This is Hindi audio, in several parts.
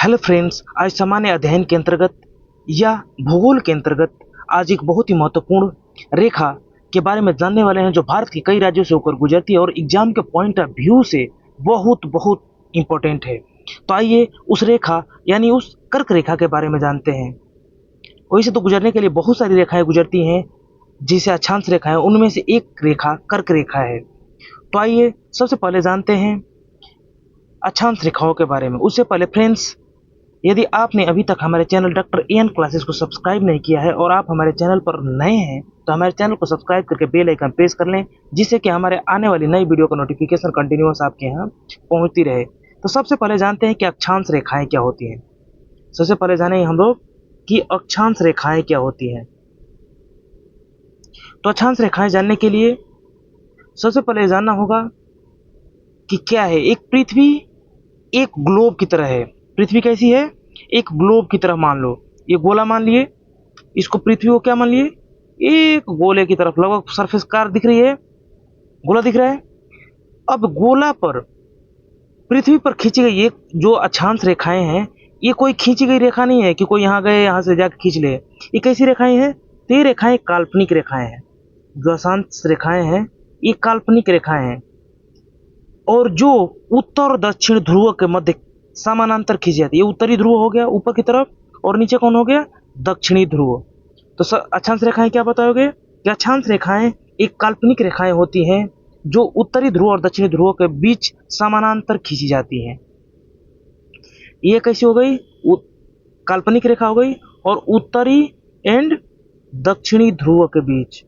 हेलो फ्रेंड्स, आज सामान्य अध्ययन के अंतर्गत या भूगोल के अंतर्गत आज एक बहुत ही महत्वपूर्ण रेखा के बारे में जानने वाले हैं जो भारत के कई राज्यों से होकर गुजरती है और एग्जाम के पॉइंट ऑफ व्यू से बहुत बहुत इम्पोर्टेंट है। तो आइए उस रेखा यानी उस कर्क रेखा के बारे में जानते हैं। वैसे तो गुजरने के लिए बहुत सारी रेखाएं गुजरती हैं जिसे अक्षांश रेखा है, उनमें से एक रेखा कर्क रेखा है। तो आइए सबसे पहले जानते हैं अक्षांश रेखाओं के बारे में। उससे पहले फ्रेंड्स, यदि आपने अभी तक हमारे चैनल डॉक्टर एन क्लासेस को सब्सक्राइब नहीं किया है और आप हमारे चैनल पर नए हैं तो हमारे चैनल को सब्सक्राइब करके बेल आइकन प्रेस कर लें, जिससे कि हमारे आने वाली नई वीडियो का नोटिफिकेशन कंटिन्यूअस आपके यहाँ पहुँचती रहे। तो सबसे पहले जानते हैं कि अक्षांश रेखाएं क्या होती हैं। सबसे पहले जानेंगे हम लोग कि अक्षांश रेखाएं क्या होती हैं। तो अक्षांश रेखाएं जानने के लिए सबसे पहले जानना होगा कि क्या है। एक पृथ्वी एक ग्लोब की तरह है। पृथ्वी कैसी है? एक ग्लोब की तरह मान लो। ये गोला मान लिए, इसको पृथ्वी को क्या मान लिए? एक गोले की तरफ लगभग सरफेस कार दिख रही है, गोला दिख रहा है। अब गोला पर पृथ्वी पर खींची गई एक जो अक्षांश रेखाएं हैं, ये कोई खींची गई रेखा नहीं है कि कोई यहाँ गए यहाँ से जाकर खींच ले। ये कैसी रेखाएं हैं? तो ये रेखाएं काल्पनिक रेखाएं हैं। जो अक्षांश रेखाएं हैं ये काल्पनिक रेखाएं हैं और जो उत्तर और दक्षिण ध्रुव के मध्य समानांतर खींची जाती है। ये उत्तरी ध्रुव हो गया ऊपर की तरफ और नीचे कौन हो गया? दक्षिणी ध्रुव। तो अक्षांश रेखाएं क्या बताओगे कि अक्षांश रेखाएं एक काल्पनिक रेखाएं होती हैं जो उत्तरी ध्रुव और दक्षिणी ध्रुव के बीच समानांतर खींची जाती हैं। ये कैसी हो गई? काल्पनिक रेखा हो गई और उत्तरी एंड दक्षिणी ध्रुव के बीच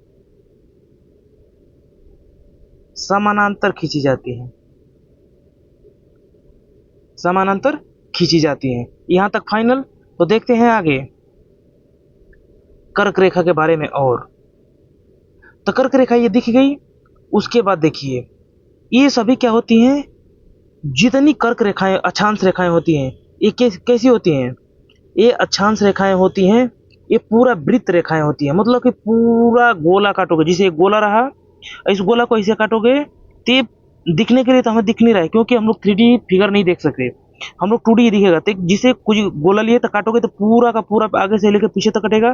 समानांतर खींची जाती है। समानांतर खींची जाती हैं। यहां तक फाइनल। तो देखते हैं आगे कर्क रेखा के बारे में। और तो कर्क रेखा ये दिख गई। उसके बाद देखिए ये सभी क्या होती हैं? जितनी कर्क रेखाएं अक्षांश रेखाएं होती हैं ये कैसी होती हैं? ये अक्षांश रेखाएं होती हैं, ये पूरा वृत्त रेखाएं होती हैं। मतलब कि पूरा गोला काटोगे, जैसे एक गोला रहा, इस गोला को ऐसे काटोगे तो दिखने के लिए तो हमें दिख नहीं रहा है क्योंकि हम लोग 3D फिगर नहीं देख सकते, हम लोग 2D दिखेगा। तो जिसे कुछ गोला लिए तो काटोगे तो पूरा का पूरा आगे से लेकर पीछे तक कटेगा।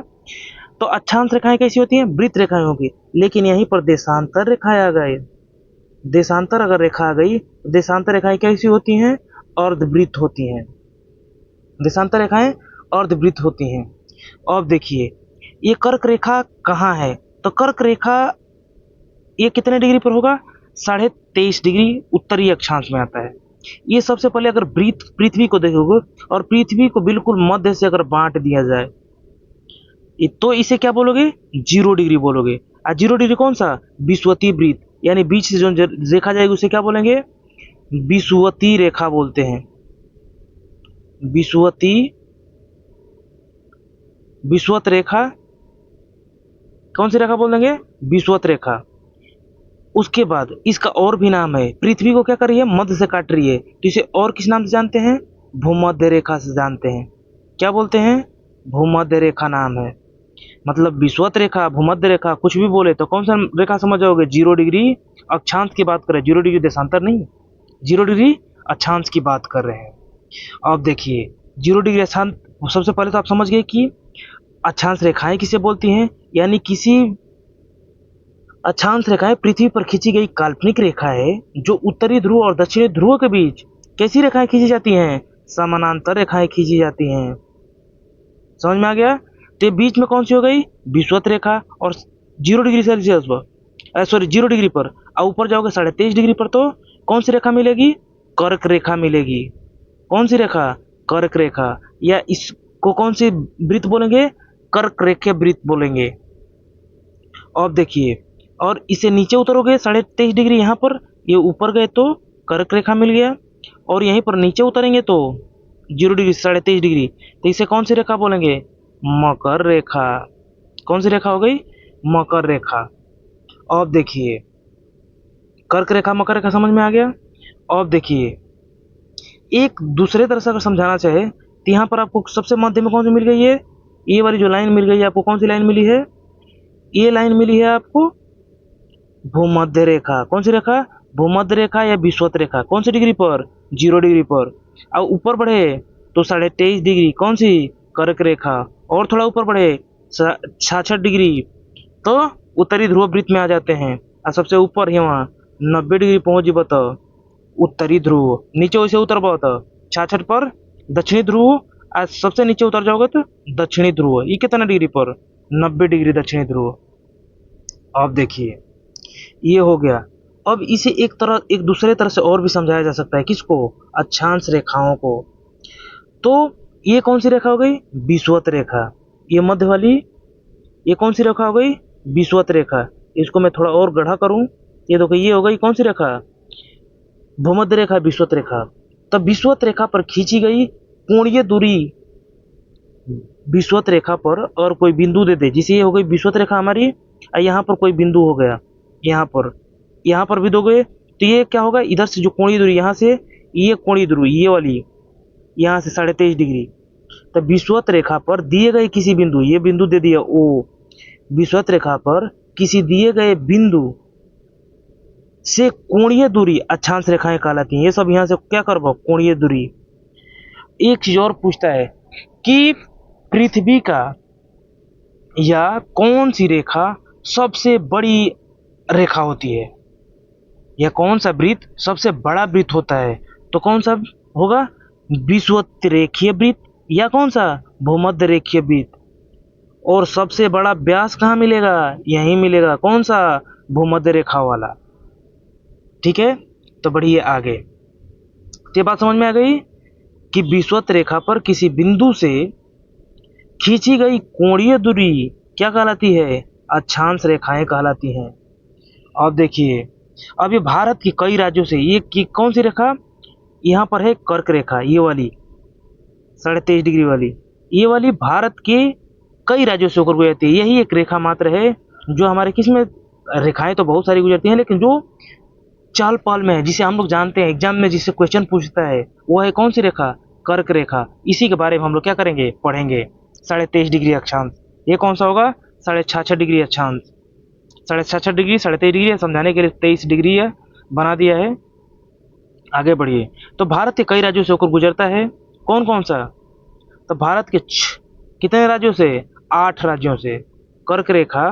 तो अक्षांश रेखाएं कैसी होती हैं? वृत्त रेखाएं होगी। लेकिन यहीं पर देशांतर रेखाएं आ गए। देशांतर अगर रेखा आ गई तो देशांतर रेखाएं कैसी होती हैं? अर्धवृत्त होती हैं। देशांतर रेखाएं अर्धवृत्त होती हैं। अब देखिए ये कर्क रेखा कहाँ है? तो कर्क रेखा ये कितने डिग्री पर होगा? 23.5 डिग्री उत्तरी अक्षांश में आता है। ये सबसे पहले अगर पृथ्वी को देखोगे और पृथ्वी को बिल्कुल मध्य से अगर बांट दिया जाए तो इसे क्या बोलोगे? 0 डिग्री बोलोगे। और 0 डिग्री कौन सा? विषुवतीय वृत्त, यानी बीच से जो रेखा जाएगी उसे क्या बोलेंगे? विषुवतीय रेखा बोलते हैं। विषुवत रेखा। कौन सी रेखा बोल देंगे? विषुवत रेखा। उसके बाद इसका और भी नाम है। पृथ्वी को क्या कर रही है? मध्य से काट रही है, तो इसे और किस नाम से जानते हैं? भूमध्य रेखा से जानते हैं। क्या बोलते हैं? भूमध्य रेखा नाम है। मतलब विषुवत रेखा, भूमध्य रेखा, कुछ भी बोले तो कौन सा रेखा समझ जाओगे? 0 डिग्री अक्षांश की बात कर रहे हैं। 0 डिग्री देशांतर नहीं, 0 डिग्री अक्षांश की बात कर रहे हैं। अब देखिए 0 डिग्री अक्षांश। सबसे पहले तो आप समझ गए कि अक्षांश रेखाएं किसे बोलती हैं। यानी किसी अक्षांश रेखाएं पृथ्वी पर खींची गई काल्पनिक रेखा है जो उत्तरी ध्रुव और दक्षिणी ध्रुव के बीच कैसी रेखाएं खींची जाती हैं? समानांतर रेखाएं खींची जाती हैं। समझ में आ गया? तो बीच में कौन सी हो गई? विषुवत रेखा। और 0 डिग्री सेल्सियस पर, सॉरी 0 डिग्री पर, और ऊपर जाओगे 23.5 डिग्री पर तो कौन सी रेखा मिलेगी? कर्क रेखा मिलेगी। कौन सी रेखा? कर्क रेखा। या इसको कौन सी वृत्त बोलेंगे? कर्क रेखा वृत्त बोलेंगे। अब देखिए, और इसे नीचे उतरोगे 23.5 डिग्री, यहाँ पर ये ऊपर गए तो कर्क रेखा मिल गया, और यहीं पर नीचे उतरेंगे तो 0 डिग्री 23.5 डिग्री, तो इसे कौन सी रेखा बोलेंगे? मकर रेखा। कौन सी रेखा हो गई? मकर रेखा। अब देखिए कर्क रेखा मकर रेखा समझ में आ गया। अब देखिए एक दूसरे तरह से अगर समझाना चाहे तो यहाँ पर आपको सबसे मध्य में कौन सी मिल गई है? ये वाली जो लाइन मिल गई है आपको, कौन सी लाइन मिली है? ये लाइन मिली है आपको भूमध्य रेखा। कौन सी रेखा? भूमध्य रेखा या विषुवत रेखा। कौन सी डिग्री पर? 0 डिग्री पर। अब ऊपर बढ़े तो 23.5 डिग्री कौन सी कर्क रेखा। और थोड़ा ऊपर बढ़े 66 डिग्री तो उत्तरी ध्रुव वृत्त में आ जाते हैं। और सबसे ऊपर है वहाँ 90 डिग्री पहुंच जीव तो उत्तरी ध्रुव। नीचे वैसे उतर तो 66 पर दक्षिणी ध्रुव। आज सबसे नीचे उतर जाओगे तो दक्षिणी ध्रुव। ये कितना डिग्री पर 90 डिग्री दक्षिणी ध्रुव। अब देखिए ये हो गया। अब इसे एक दूसरे तरह से और भी समझाया जा सकता है। किसको? अक्षांश रेखाओं को। तो ये कौन सी रेखा हो गई? विषुवत रेखा। ये मध्य वाली ये कौन सी रेखा हो गई? विषुवत रेखा। इसको मैं थोड़ा और गढ़ा करूं, ये देखो ये हो गई कौन सी रेखा? भूमध्य रेखा, विषुवत रेखा। तब विषुवत रेखा पर खींची गई कोणीय दूरी विषुवत रेखा पर और कोई बिंदु दे दे, जिसे ये हो गई विषुवत रेखा हमारी, और यहाँ पर कोई बिंदु हो गया, यहाँ पर भी दोगे तो ये क्या होगा? इधर से जो कोणीय दूरी यहाँ से ये कोणीय दूरी ये वाली यहाँ से 23.5 डिग्री। तो विषुवत रेखा पर दिए गए किसी बिंदु, ये बिंदु दे दिया ओ, विषुवत रेखा पर किसी दिए गए बिंदु से कोणीय दूरी अक्षांश रेखाएं कहलाती हैं। ये सब यहाँ से क्या करबो? कोणीय दूरी। एक चीज और पूछता है कि पृथ्वी का या कौन सी रेखा सबसे बड़ी रेखा होती है, या कौन सा वृत्त सबसे बड़ा वृत्त होता है? तो कौन सा होगा? विषुवत रेखीय वृत्त या कौन सा? भूमध्य रेखीय वृत्त। और सबसे बड़ा व्यास कहाँ मिलेगा? यहीं मिलेगा। कौन सा? भूमध्य रेखा वाला। ठीक है, तो बढ़िए आगे। ये बात समझ में आ गई कि विषुवत रेखा पर किसी बिंदु से खींची गई कोणीय दूरी क्या कहलाती है? अक्षांश रेखाएं कहलाती हैं। अब देखिए, अब ये भारत की कई राज्यों से ये की कौन सी रेखा? यहाँ पर है कर्क रेखा, ये वाली 23.5 डिग्री वाली। ये वाली भारत के कई राज्यों से होकर गुजरती है। यही एक रेखा मात्र है जो हमारे किसमें, रेखाएं तो बहुत सारी गुजरती हैं, लेकिन जो चाल पाल में है, जिसे हम लोग जानते हैं, एग्जाम में जिससे क्वेश्चन पूछता है, वो है कौन सी रेखा? कर्क रेखा। इसी के बारे में हम लोग क्या करेंगे? पढ़ेंगे। 23.5 डिग्री अक्षांश, ये कौन सा होगा? 66.5 डिग्री अक्षांश। 66.5 डिग्री 23.5 डिग्री समझाने के लिए 23 डिग्री है बना दिया है। आगे बढ़िए। तो भारत के कई राज्यों से होकर गुजरता है। कौन कौन सा? तो भारत के कितने राज्यों से? 8 राज्यों से। कर्क रेखा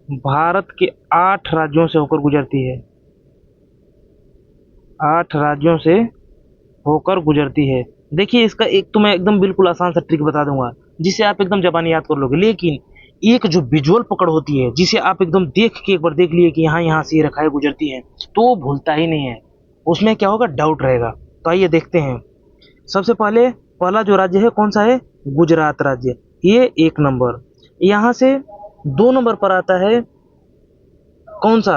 भारत के 8 राज्यों से होकर गुजरती है। 8 राज्यों से होकर गुजरती है। देखिए इसका एक तो मैं एकदम बिल्कुल आसान सा ट्रिक बता दूंगा, जिसे आप एकदम जबानी याद कर लोगे। लेकिन एक जो विजुअल पकड़ होती है, जिसे आप एकदम देख के एक बार देख लिए कि यहाँ यहाँ से ये रेखाएं गुजरती हैं, तो वो भूलता ही नहीं है। उसमें क्या होगा? डाउट रहेगा। तो आइए देखते हैं। सबसे पहला जो राज्य है कौन सा है? गुजरात राज्य। ये 1 नंबर। यहाँ से 2 नंबर पर आता है कौन सा?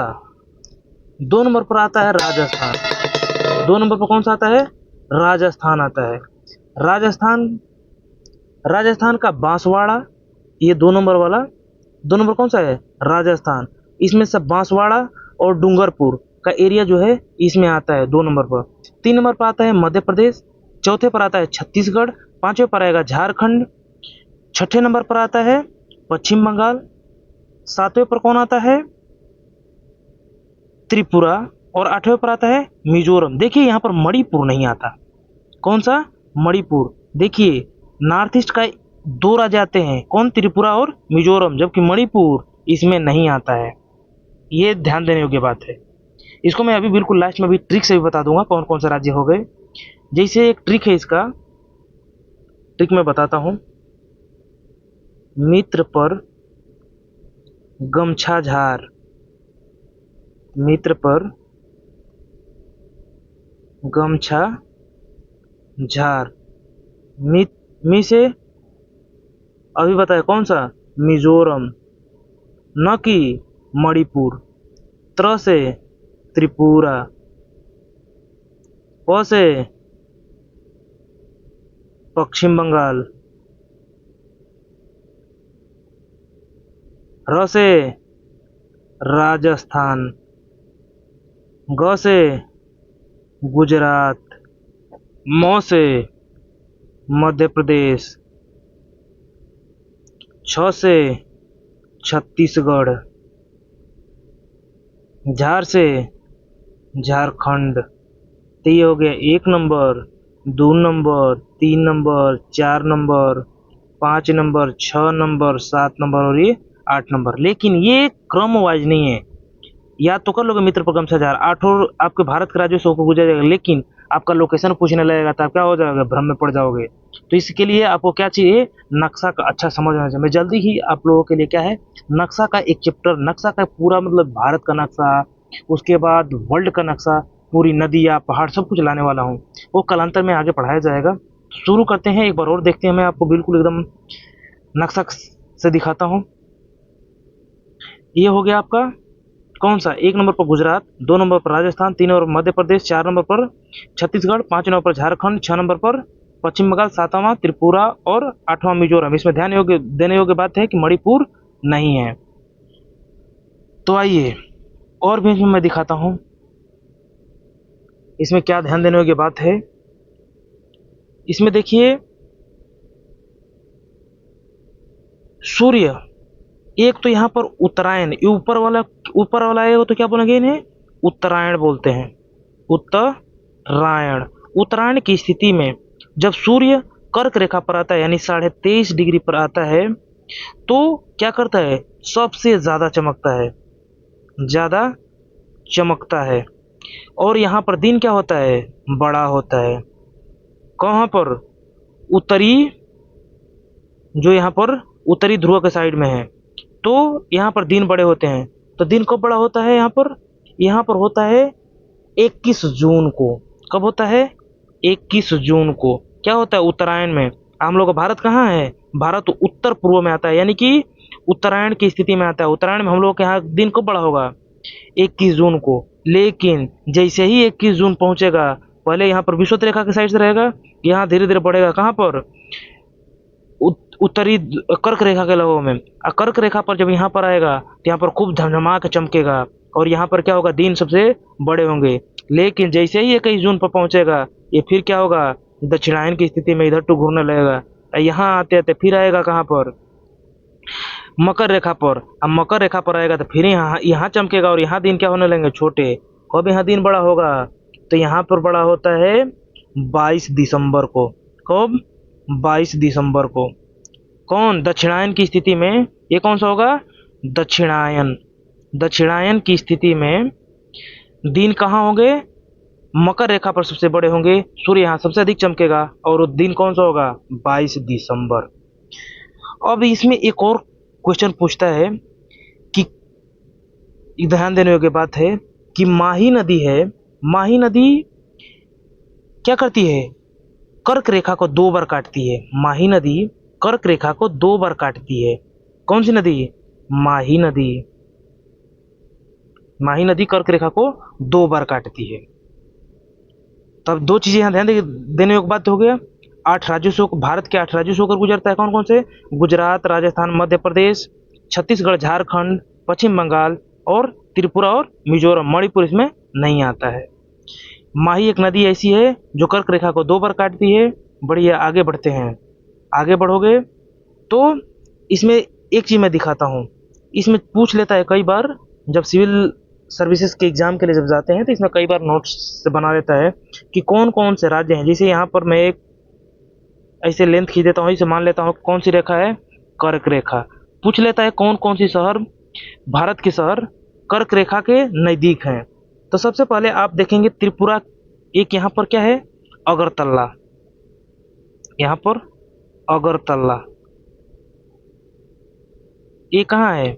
2 नंबर पर आता है राजस्थान। 2 नंबर पर कौन सा आता है? राजस्थान आता है। राजस्थान राजस्थान का बांसवाड़ा, ये 2 नंबर वाला। 2 नंबर कौन सा है? राजस्थान। इसमें से बांसवाड़ा और डूंगरपुर का एरिया जो है इसमें आता है 2 नंबर पर। 3 नंबर पर आता है मध्य प्रदेश। चौथे पर आता है छत्तीसगढ़। 5वें पर आएगा झारखंड। 6ठे नंबर पर आता है पश्चिम बंगाल। 7वें पर कौन आता है? त्रिपुरा। और 8वें पर आता है मिजोरम। देखिए यहाँ पर मणिपुर नहीं आता। कौन सा? मणिपुर। देखिए नॉर्थ ईस्ट का 2 राज्य आते हैं, कौन? त्रिपुरा और मिजोरम, जबकि मणिपुर इसमें नहीं आता है। ये ध्यान देने योग्य बात है। इसको मैं अभी बिल्कुल लास्ट में भी ट्रिक से भी बता दूंगा कौन कौन से राज्य हो गए। जैसे एक ट्रिक है, इसका ट्रिक मैं बताता हूँ। मित्र पर गमछा झार। मित्र पर गमछा झार। मी से अभी बताया कौन सा? मिजोरम। न कि मणिपुर। त्र से त्रिपुरा। प से पश्चिम बंगाल। र से राजस्थान। ग से गुजरात। म से मध्य प्रदेश। छ से छत्तीसगढ़। झार से झारखंड। तो ये हो गया 1 number, 2 number, 3 number, 4 number, 5 number, 6 number, 7 number और ये 8 नंबर। लेकिन ये क्रम वाइज नहीं है। याद तो कर लोगे मित्र प्रगम से 8 और आपके भारत के राज्यों से होकर गुजर जाएगा, लेकिन आपका लोकेशन पूछने लगेगा तो आप क्या हो जाओगे, भ्रम में पड़ जाओगे। तो इसके लिए आपको क्या चाहिए, नक्शा का अच्छा समझ होना चाहिए। मैं जल्दी ही आप लोगों के लिए क्या है, नक्शा का एक चैप्टर, नक्शा का पूरा मतलब भारत का नक्शा, उसके बाद वर्ल्ड का नक्शा, पूरी नदियाँ पहाड़ सब कुछ लाने वाला हूँ। वो कालांतर में आगे पढ़ाया जाएगा। शुरू करते हैं, एक बार और देखते हैं। मैं आपको बिल्कुल एकदम नक्शा से दिखाता हूँ। ये हो गया आपका कौन सा, 1 नंबर पर गुजरात, 2 नंबर पर राजस्थान, 3 नंबर पर मध्य प्रदेश, 4 नंबर पर छत्तीसगढ़, 5 नंबर पर झारखंड, 6 नंबर पर पश्चिम बंगाल, 7वां त्रिपुरा और 8वां मिजोरम। इसमें ध्यान योग्य देने योग्य बात है कि मणिपुर नहीं है। तो आइए और भी इसमें मैं दिखाता हूँ, इसमें क्या ध्यान देने योग्य बात है। इसमें देखिए सूर्य, एक तो यहाँ पर उत्तरायण, ये ऊपर वाला है, वो तो क्या बोलेंगे इन्हें, उत्तरायण बोलते हैं, उत्तरायण। उत्तरायण की स्थिति में जब सूर्य कर्क रेखा पर आता है, यानी 23.5 डिग्री पर आता है, तो क्या करता है, सबसे ज्यादा चमकता है, ज्यादा चमकता है। और यहाँ पर दिन क्या होता है, बड़ा होता है। कहाँ पर, उत्तरी, जो यहाँ पर उत्तरी ध्रुव के साइड में है, तो यहाँ पर दिन बड़े होते हैं। तो दिन कब बड़ा होता है, यहाँ पर होता है 21 जून को। कब होता है, 21 जून को। क्या होता है उत्तरायण में। हम लोग का भारत कहाँ है, भारत उत्तर पूर्व में आता है, यानी कि उत्तरायण की स्थिति में आता है। उत्तरायण में हम लोग के यहाँ दिन कब बड़ा होगा, 21 जून को। लेकिन जैसे ही 21 जून पहुंचेगा, पहले यहाँ पर विषुवत रेखा के साइड से रहेगा, यहाँ धीरे धीरे बढ़ेगा कहाँ पर, उत्तरी कर्क रेखा के लगों में। और कर्क रेखा पर जब यहाँ पर आएगा तो यहाँ पर खूब झमझमा के चमकेगा, और यहाँ पर क्या होगा, दिन सबसे बड़े होंगे। लेकिन जैसे ही 21 जून पर पहुंचेगा, ये फिर क्या होगा, दक्षिणायन की स्थिति में इधर टू घूमने लगेगा। यहाँ आते आते फिर आएगा कहाँ पर, मकर रेखा पर। अब मकर रेखा पर आएगा तो फिर यहाँ चमकेगा, और यहाँ दिन क्या होने लगेंगे, छोटे। कब यहाँ दिन बड़ा होगा, तो यहाँ पर बड़ा होता है 22 दिसंबर को। कब, 22 दिसंबर को। कौन, दक्षिणायन की स्थिति में। ये कौन सा होगा, दक्षिणायन। दक्षिणायन की स्थिति में दिन कहाँ होंगे, मकर रेखा पर सबसे बड़े होंगे, सूर्य यहाँ सबसे अधिक चमकेगा, और वो दिन कौन सा होगा, 22 दिसंबर। अब इसमें एक और क्वेश्चन पूछता है कि, ध्यान देने योग्य बात है कि माही नदी है, माही नदी क्या करती है, कर्क रेखा को 2 बार काटती है। माही नदी कर्क रेखा को 2 बार काटती है। कौन सी नदी, माही नदी। माही नदी कर्क रेखा को 2 बार काटती है। तब 2 चीजें यहाँ ध्यान देने योग्य बात हो गया। 8 राज्यों से, भारत के 8 राज्यों से होकर गुजरता है। कौन कौन से, गुजरात, राजस्थान, मध्य प्रदेश, छत्तीसगढ़, झारखंड, पश्चिम बंगाल और त्रिपुरा और मिजोरम। मणिपुर इसमें नहीं आता है। माही एक नदी ऐसी है जो कर्क रेखा को 2 बार काटती है। बढ़िया, आगे बढ़ते हैं। आगे बढ़ोगे तो इसमें एक चीज मैं दिखाता हूँ। इसमें पूछ लेता है कई बार, जब सिविल सर्विसेज के एग्जाम के लिए जब जाते हैं, तो इसमें कई बार नोट्स से बना लेता है कि कौन कौन से राज्य हैं। जैसे यहाँ पर मैं एक ऐसे लेंथ खींच देता हूँ, इसे मान लेता हूँ कौन सी रेखा है, कर्क रेखा। पूछ लेता है कौन कौन सी शहर, भारत के शहर कर्क रेखा के नजदीक हैं। तो सबसे पहले आप देखेंगे त्रिपुरा, एक यहाँ पर क्या है, अगरतला। यहाँ पर अगरतला, ये कहाँ है,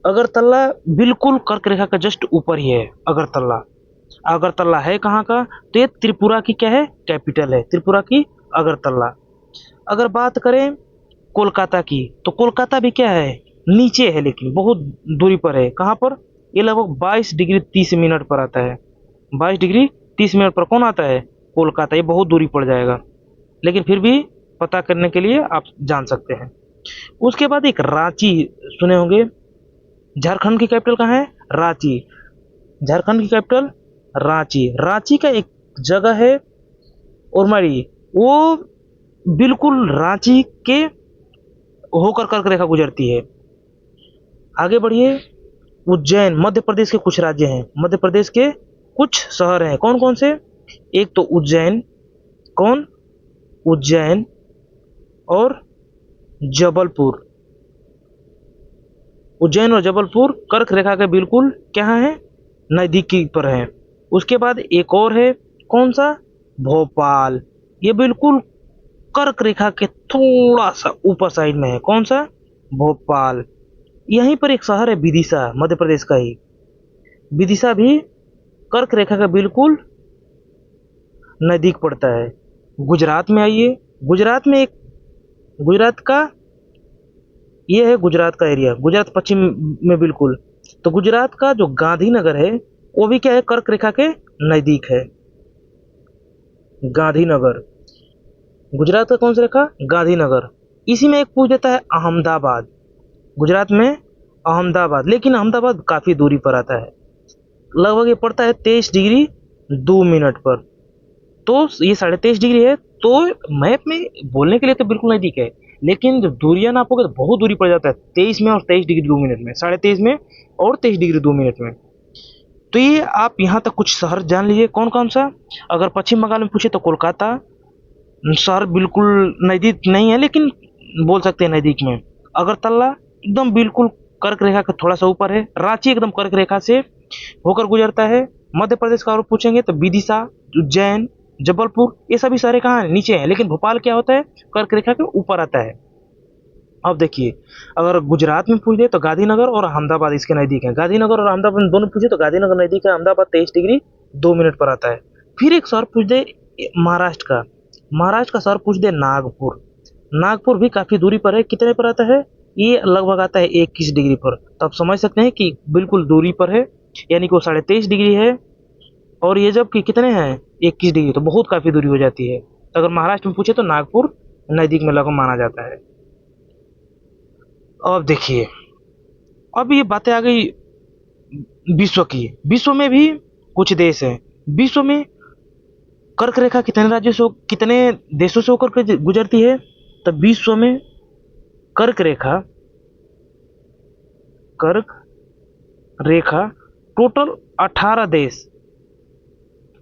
अगरतला बिल्कुल कर्क रेखा का जस्ट ऊपर ही है अगरतला। अगरतला है कहाँ का, तो ये त्रिपुरा की क्या है, कैपिटल है, त्रिपुरा की अगरतला। अगर बात करें कोलकाता की, तो कोलकाता भी क्या है, नीचे है, लेकिन बहुत दूरी पर है। कहाँ पर, ये लगभग 22 डिग्री 30 मिनट पर आता है। 22 डिग्री 30 मिनट पर कौन आता है, कोलकाता। ये बहुत दूरी पड़ जाएगा, लेकिन फिर भी पता करने के लिए आप जान सकते हैं। उसके बाद एक रांची सुने होंगे। झारखंड की कैपिटल कहाँ है, रांची। झारखंड की कैपिटल रांची। रांची का एक जगह है उरमड़ी, वो बिल्कुल रांची के होकर कर्क रेखा गुजरती है। आगे बढ़िए, उज्जैन, मध्य प्रदेश के कुछ राज्य हैं, मध्य प्रदेश के कुछ शहर हैं, कौन कौन से? एक तो उज्जैन, कौन? उज्जैन और जबलपुर। उज्जैन और जबलपुर कर्क रेखा के बिल्कुल क्या है? नज़दीकी पर है। उसके बाद एक और है, कौन सा? भोपाल। ये बिल्कुल कर्क रेखा के थोड़ा सा ऊपर साइड में है, कौन सा? भोपाल। यहीं पर एक शहर है विदिशा, मध्य प्रदेश का ही। विदिशा भी कर्क रेखा का बिल्कुल नज़दीक पड़ता है। गुजरात में आइए, गुजरात में एक, गुजरात का ये है गुजरात का एरिया, गुजरात पश्चिम में बिल्कुल। तो गुजरात का जो गांधीनगर है वो भी क्या है? कर्क रेखा के नज़दीक है। गांधीनगर, गुजरात का कौन सा रेखा? गांधीनगर। इसी में एक पूछ देता है अहमदाबाद। गुजरात में अहमदाबाद, लेकिन अहमदाबाद काफ़ी दूरी पर आता है, लगभग ये पड़ता है 23 डिग्री 2 मिनट पर। तो ये 23.5 डिग्री है, तो मैप में बोलने के लिए तो बिल्कुल नज़दीक है, लेकिन जब दूरियां नापोगे तो बहुत दूरी पड़ जाता है, 23 में और 23 डिग्री 2 मिनट में, 23.5 में और 23 डिग्री 2 मिनट में। तो ये आप यहाँ तक कुछ शहर जान लीजिए, कौन कौन सा? अगर पश्चिम बंगाल में पूछे तो कोलकाता शहर बिल्कुल नज़दीक नहीं है, लेकिन बोल सकते हैं नज़दीक में। अगरतला एकदम बिल्कुल कर्क रेखा के थोड़ा सा ऊपर है। रांची एकदम कर्क रेखा से होकर गुजरता है। मध्य प्रदेश का और पूछेंगे तो विदिशा, उज्जैन, जबलपुर, ये सभी सारे कहाँ हैं? नीचे हैं, लेकिन भोपाल क्या होता है? कर्क रेखा के ऊपर आता है। अब देखिए, अगर गुजरात में पूछ दे तो गांधीनगर और अहमदाबाद इसके नज़दीक है। गांधीनगर और अहमदाबाद में दोनों पूछे तो गांधीनगर नज़दीक है, अहमदाबाद 23 डिग्री 2 मिनट पर आता है। फिर एक शहर पूछ दे महाराष्ट्र का, महाराष्ट्र का शहर पूछ दे नागपुर। नागपुर भी काफ़ी दूरी पर है, कितने पर आता है? ये लगभग आता है 21 डिग्री पर। तो आप समझ सकते हैं कि बिल्कुल दूरी पर है, यानी कि वो 23.5 डिग्री है, और ये जब कि कितने हैं? 21 डिग्री, तो बहुत काफ़ी दूरी हो जाती है। तो अगर महाराष्ट्र में पूछे तो नागपुर नज़दीक में लगभग माना जाता है। अब देखिए, अब ये बातें आ गई विश्व की। विश्व में भी कुछ देश हैं। विश्व में कर्क रेखा कितने राज्यों से, कितने देशों से होकर के गुजरती है? तो विश्व में कर्क रेखा, कर्क रेखा टोटल 18 देश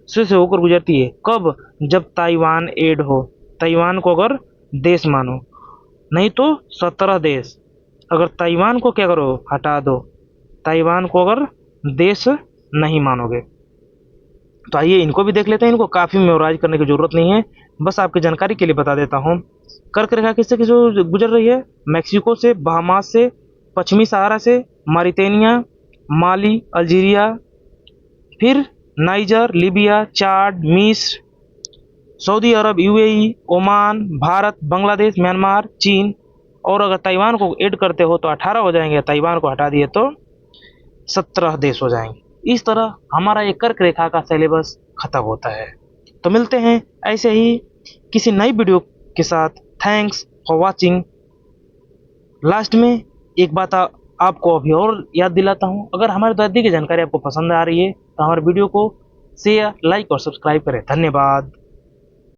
से होकर गुजरती है। कब? जब ताइवान ऐड हो, ताइवान को अगर देश मानो, नहीं तो 17 देश। अगर ताइवान को क्या करो? हटा दो, ताइवान को अगर देश नहीं मानोगे। तो आइए इनको भी देख लेते हैं। इनको काफ़ी मेमोराइज करने की ज़रूरत नहीं है, बस आपकी जानकारी के लिए बता देता हूँ। कर्क रेखा किससे किससे गुजर रही है? मैक्सिको से, बहामास से, पश्चिमी सहारा से, मारिटेनिया, माली, अल्जीरिया, फिर नाइजर, लीबिया, चाड, मिस्र, Saudi Arab, UAE, Oman, Bharat, Bangladesh, Myanmar, चीन, और अगर ताइवान को ऐड करते हो तो 18 हो जाएंगे, ताइवान को हटा दिए तो 17 देश हो जाएंगे। इस तरह हमारा ये कर्क रेखा का सिलेबस खत्म होता है। तो मिलते हैं ऐसे ही किसी नई वीडियो के साथ। Thanks for watching. लास्ट में एक बात आपको अभी और याद दिलाता हूँ, अगर हमारे दादी की जानकारी आपको पसंद आ रही है तो हमारे वीडियो को शेयर, लाइक और सब्सक्राइब करें। धन्यवाद।